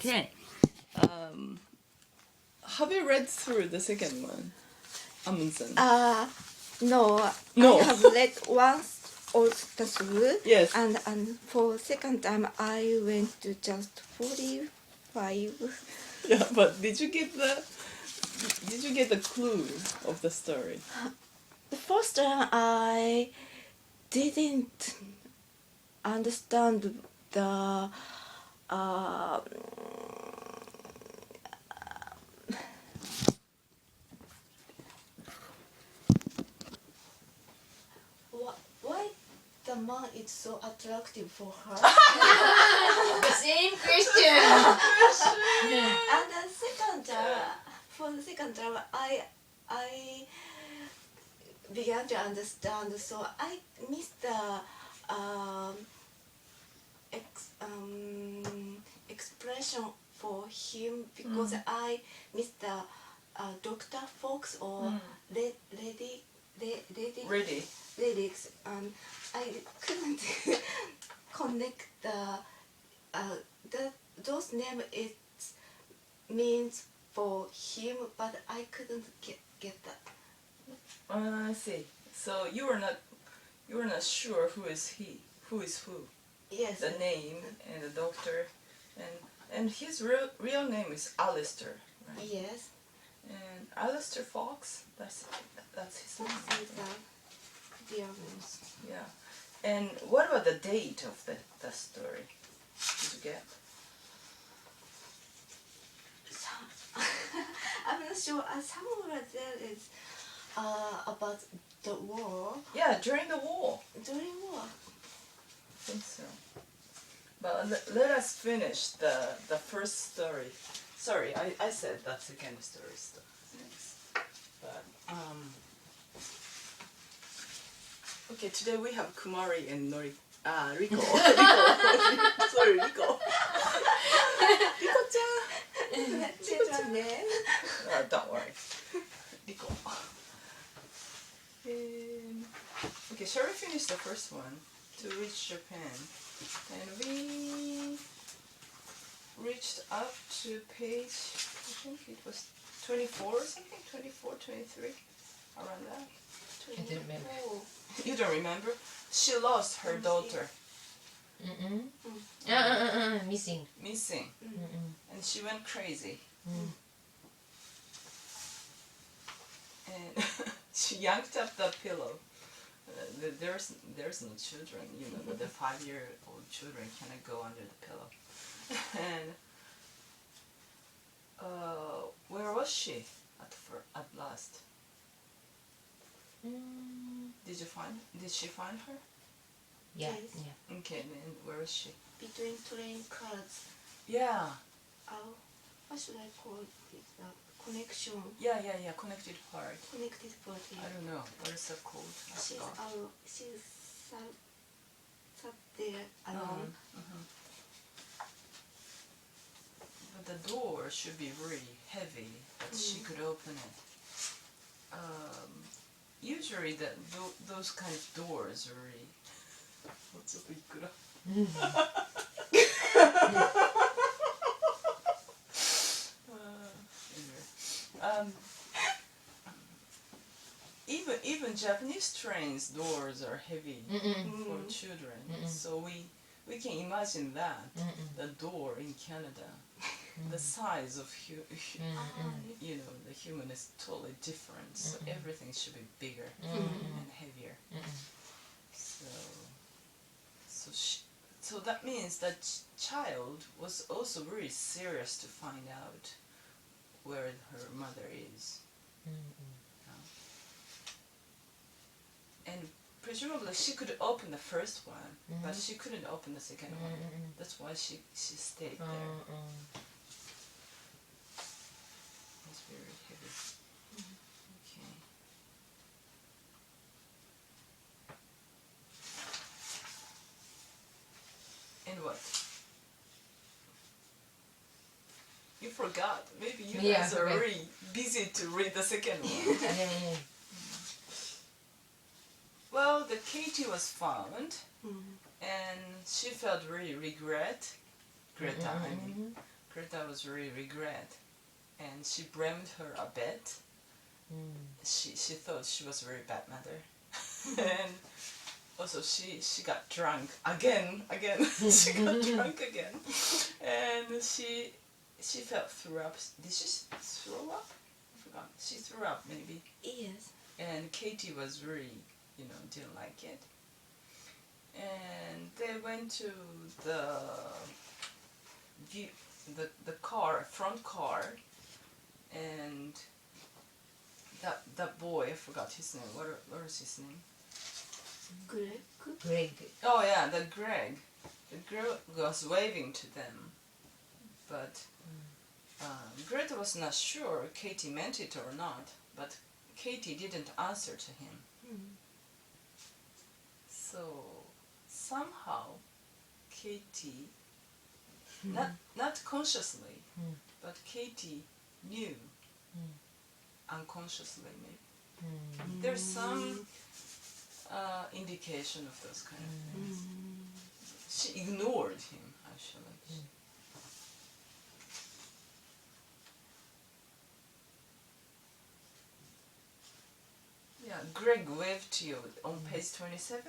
Okay. Have you read through the second one, Amundsen? No, No. I have read once all the through. Yes. And for second time, I went to just 45. Yeah, but did you get the clue of the story? The first time I didn't understand the why the man is so attractive for her. The same question. And the second time, for the second time, I began to understand. So I missed the expression for him because I missed the Dr. Fox or Lady. Lyrics, and I couldn't connect those names. It means for him, but I couldn't get that. I see. So you were not sure who is who. Yes. The name and the doctor, and his real name is Alistair, right? Yes. And Alistair Fox. That's his name. Fox is the names. Yeah. And what about the date of the story? Did you get? I'm not sure. Somewhere there is about the war. Yeah, during the war. During war. I think so. But let us finish the first story. Sorry, I said that second story next. But okay, today we have Kumari and Riko. Sorry, Riko. Riko-chan. Children's name. Don't worry. Riko. Okay, shall we finish the first one? To reach Japan. And we reached up to page, I think it was 24 or something? 24, 23? Around that? I don't remember. You don't remember? She lost her daughter. Missing. Missing. And she went crazy. And she yanked up the pillow. There's no children, you know, the 5-year-old children cannot go under the pillow. And where was she at last? Did she find her? Yeah. Yes. Yeah. Okay, then where is she? Between train cars. Yeah. What should I call it? Connection. Yeah, connected part. Connected part. I don't know. What is that called? I forgot. She's sat there alone. But the door should be really heavy, that she could open it. Usually those kind of doors are really... Even Japanese trains doors are heavy for children, so we can imagine that the door in Canada, the size of you know, the human is totally different, so everything should be bigger and heavier. So that means that child was also very serious to find out where her mother is. And presumably she could open the first one, but she couldn't open the second one. That's why she stayed there. It's very heavy. Okay. And what? You forgot. Maybe you guys are really busy to read the second one. Well, the Katie was found, and she felt really regret. Greta was really regret, and she blamed her a bit. She thought she was a very bad mother, and also she got drunk again. She got drunk again, and she threw up. Did she throw up? I forgot. She threw up maybe. Yes. And Katie was really, didn't like it. And they went to the front car, and that boy, I forgot his name. What is his name? Greg. Oh yeah, Greg. The girl was waving to them, but Greta was not sure Katie meant it or not. But Katie didn't answer to him. So somehow Katie, not consciously, but Katie knew unconsciously maybe. There's some indication of those kind of things. She ignored him actually. Yeah, Greg waved to you on page 27.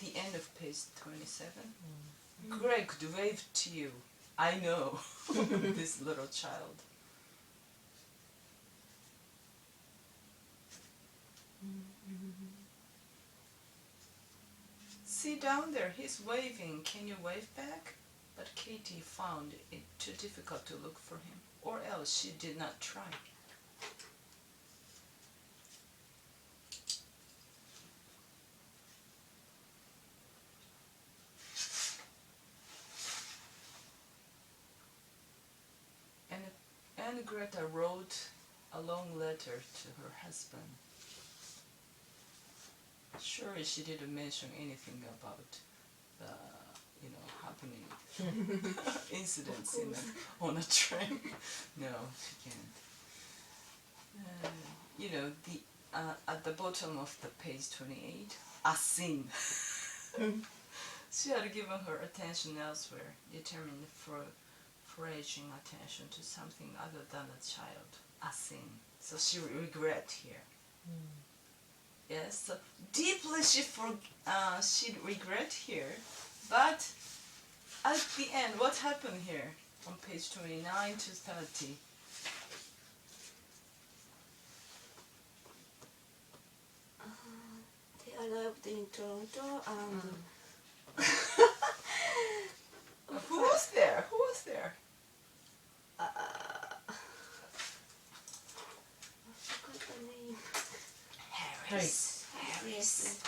The end of page 27. Greg waved to you. I know. This little child. See down there, he's waving. Can you wave back? But Katie found it too difficult to look for him, or else she did not try. And Greta wrote a long letter to her husband. Surely she didn't mention anything about the, happening incidents on a train. No, she can't. At the bottom of the page 28, a scene. She had given her attention elsewhere, determined for foraging attention to something other than a child, a scene. So she regret here. Yes, so deeply she regret here, but at the end, what happened here on page 29 to 30? They arrived in Toronto and Who was there? Who was there? I forgot the name. Harris. Yes.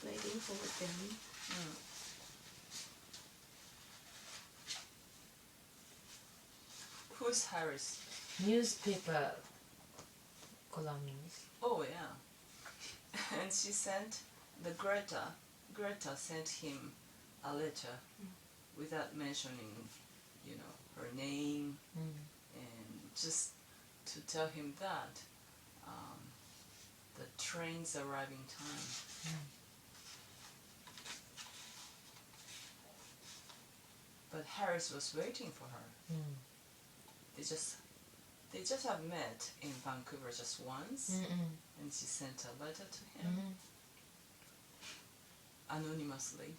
Waiting for them. Who's Harris? Newspaper columnist. Oh yeah. And she sent Greta sent him a letter without mentioning, her name, and just to tell him that the train's arriving time. But Harris was waiting for her. They just have met in Vancouver just once, and she sent a letter to him anonymously.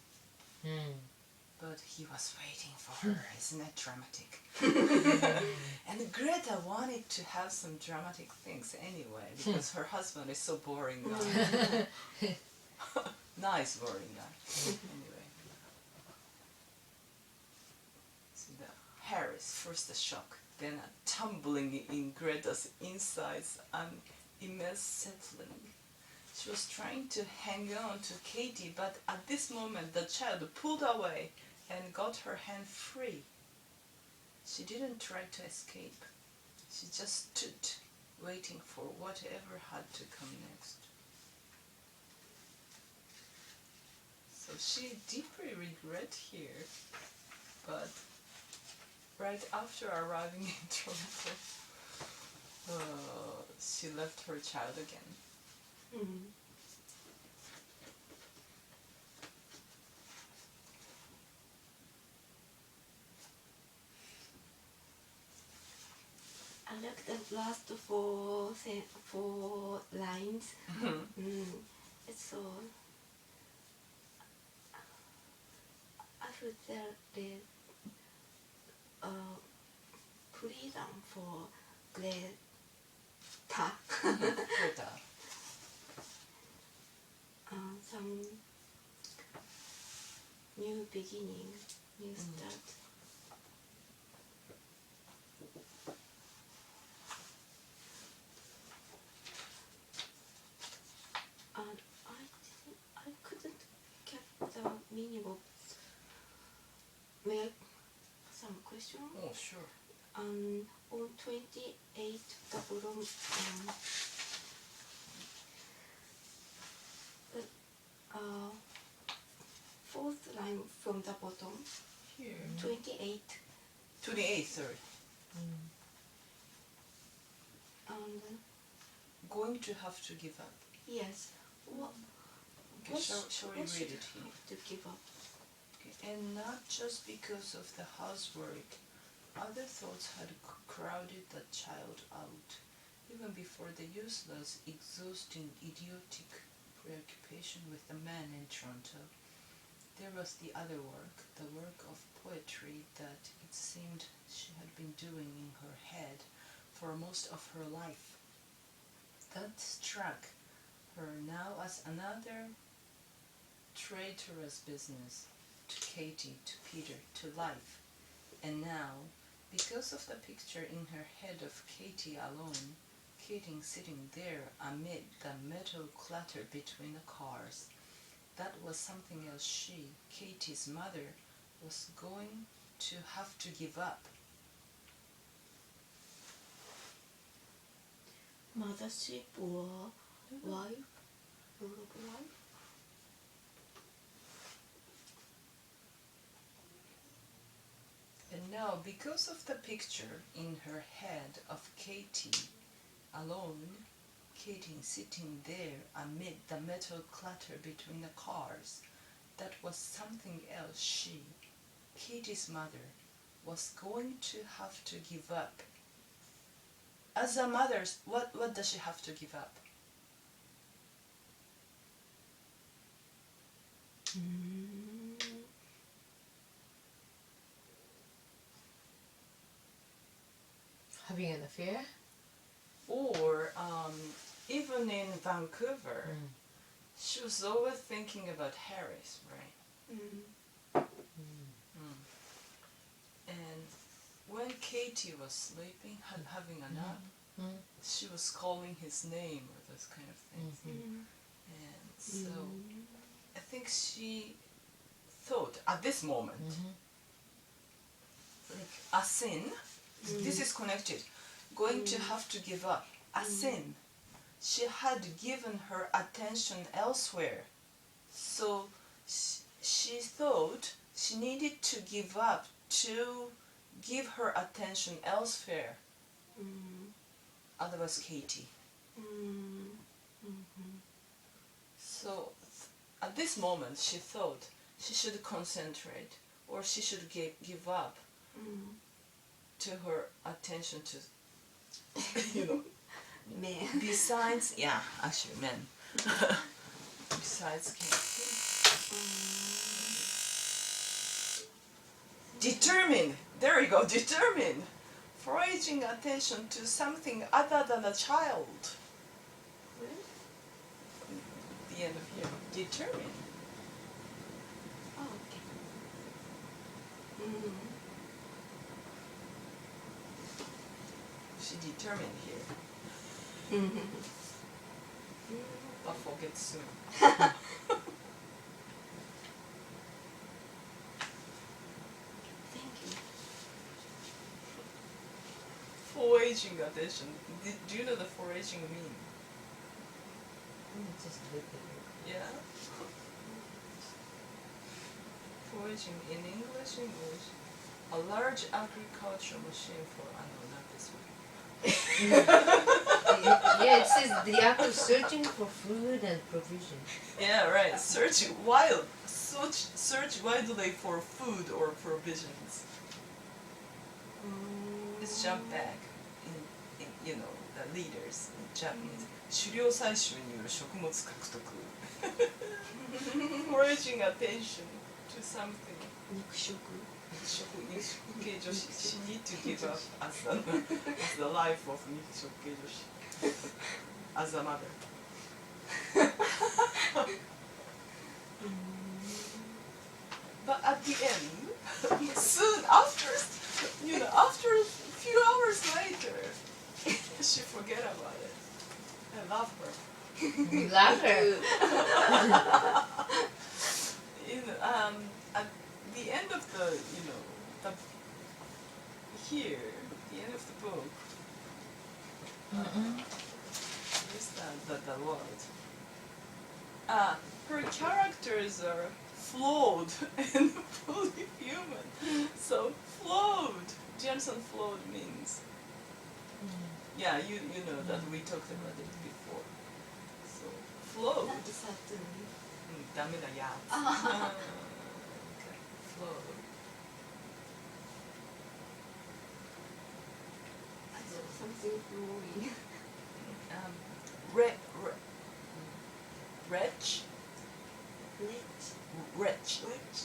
But he was waiting for her. Isn't that dramatic? And Greta wanted to have some dramatic things anyway, because her husband is so boring guy. Nice boring guy. Anyway. So Harris, first a shock, then a tumbling in Greta's insides and immense settling. She was trying to hang on to Katie, but at this moment the child pulled away and got her hand free. She didn't try to escape. She just stood, waiting for whatever had to come next. So she deeply regrets here, but right after arriving in Toronto, she left her child again. like the last four lines. So I feel there is freedom for Greta. Greta. Some new beginning, new start. And I couldn't get the meaning of. May I some question? Oh, sure. On 28, the bottom, fourth line from the bottom, Here. 28, 28, sorry. and Going to have to give up. yes, what Okay, shall we what should read it here? have to give up? Okay. And not just because of the housework, other thoughts had crowded the child out, even before the useless, exhausting, idiotic preoccupation with the man in Toronto. There was the other work, the work of poetry that it seemed she had been doing in her head for most of her life. That struck her now as another traitorous business to Katie, to Peter, to life. And now, because of the picture in her head of Katie alone, Katie sitting there amid the metal clatter between the cars, that was something else she, Katie's mother, was going to have to give up. Mothership or wife? Role of life? And now, because of the picture in her head of Katie alone, Katie sitting there amid the metal clatter between the cars, that was something else she, Katie's mother, was going to have to give up. As a mother, what does she have to give up? Having an affair? Or even in Vancouver, she was always thinking about Harris, right? And when Katie was sleeping, having a nap, she was calling his name or those kind of things. And so I think she thought at this moment, like a sin, this is connected, going to have to give up, a sin. She had given her attention elsewhere. So she thought she needed to give up to give her attention elsewhere. Otherwise, Katie. So at this moment, she thought she should concentrate or she should give up to her attention to, you know, Men. besides, yeah, actually men. Besides Katie. Determined, there you go, determined. Foraging attention to something other than a child. The end of here. Determined. Oh, okay. She determined here. But forget soon. Thank you. Foraging attention. Do you know the foraging mean? Just look at it. Yeah. Foraging in English, a large agricultural machine for, I know, not this one. Yeah, it says the act of searching for food and provision. Yeah, right. Search widely for food or provisions. Let's jump back. you know, the leaders in Japanese, 狩猟採集による食物獲得 foraging attention to something 肉食 肉食系女子 she need to give up as the life of 肉食系女子 as a mother but at the end soon after you know after a few hours later she forget about it. I love her. You love her. At the end of the, you know, the end of the book, where's the word? Her characters are flawed and fully human. So flawed. Jensen flawed means. Yeah, you know that we talked about it before. So flawed. なんでさってるのダメなやつ。あ Okay, flawed. I saw something flowing. Wretch. Wretch. Rich. Wretch. Rich.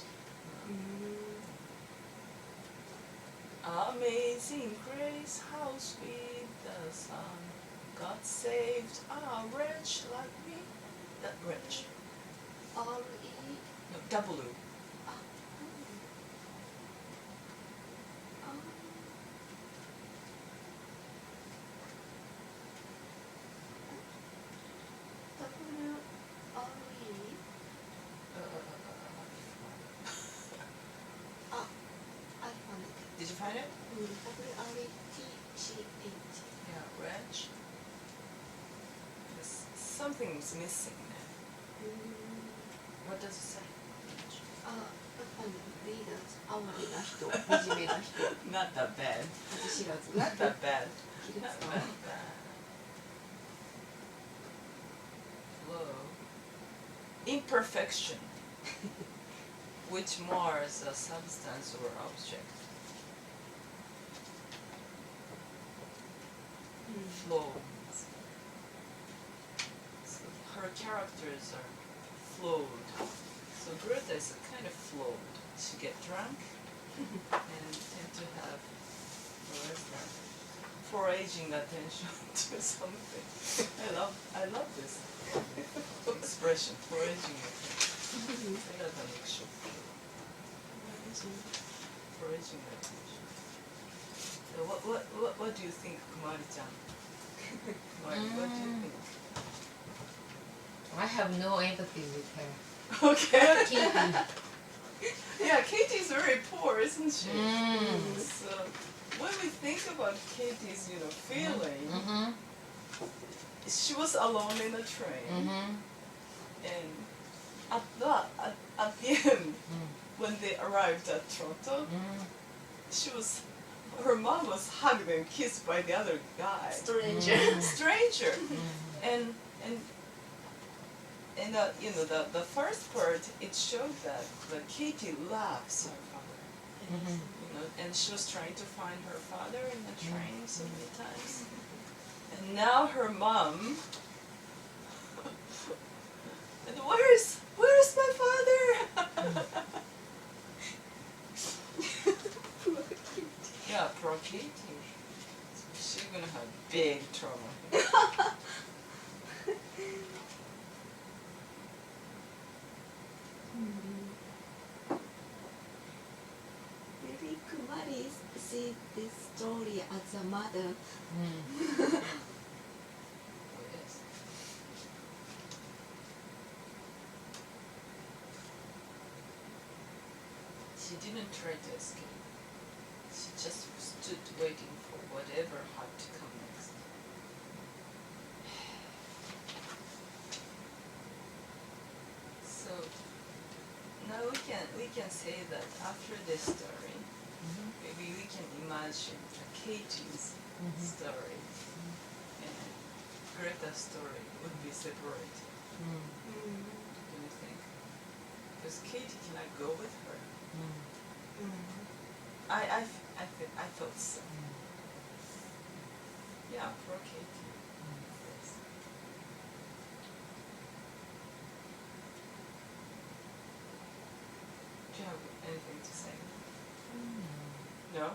Amazing grace, how sweet the sound. God saved a wretch like me. That wretch. R-E. No, W. Did you find it? W-R-E-T-C-H. Yeah, wretch. Something's missing there. What does it say? あ、やっぱりリーダー、哀れな人、惨めな人、 Not that bad. 恥知らず。 Not that bad. 気が Not つか that ない。 bad. Flow. Imperfection, which mars a substance or object. Flow. So her characters are flawed. So Greta is kind of flawed. She get drunk and tend to have what is that? Foraging attention to something. I love this expression, foraging attention. Foraging attention. So what do you think, Kumari-chan? Kumari, what do you think? I have no empathy with her. Okay. Katie. Yeah, Katie's very poor, isn't she? Mm. So when we think about Katie's, you know, feeling, Mm-hmm. she was alone in the train, Mm-hmm. and at the end, when they arrived at Toronto, her mom was hugged and kissed by the other guy, stranger, and you know the first part it showed that Katie loves her father, you know, and she was trying to find her father in the train so many times, and now her mom, and where's my father? Yeah, poor Katie. She's gonna have big trouble. Maybe Kumari see this story as a mother. Yes. She didn't try to escape. She just stood waiting for whatever had to come next. So now we can say that after this story, maybe we can imagine Katie's story and Greta's story would be separated. Do you think? Because Katie cannot go with her. I thought so. Yeah, for Katie. Yes. Do you have anything to say? No. No?